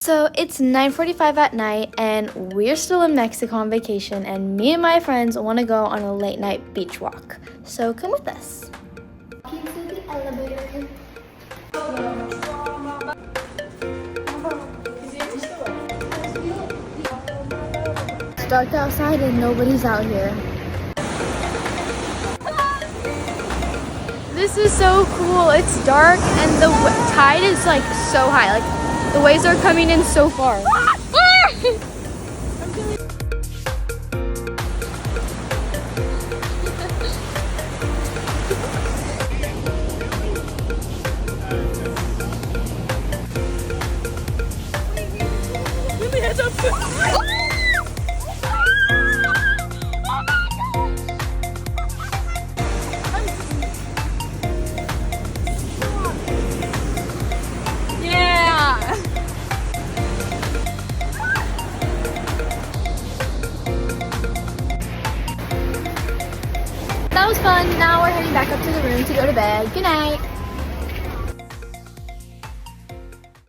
So it's 9:45 at night and we're still in Mexico on vacation, and me and my friends want to go on a late night beach walk. So come with us. Into the elevator. It's dark outside and nobody's out here. This is so cool. It's dark and the tide is like so high. Like the waves are coming in so far. That was fun. Now we're heading back up to the room to go to bed. Good night.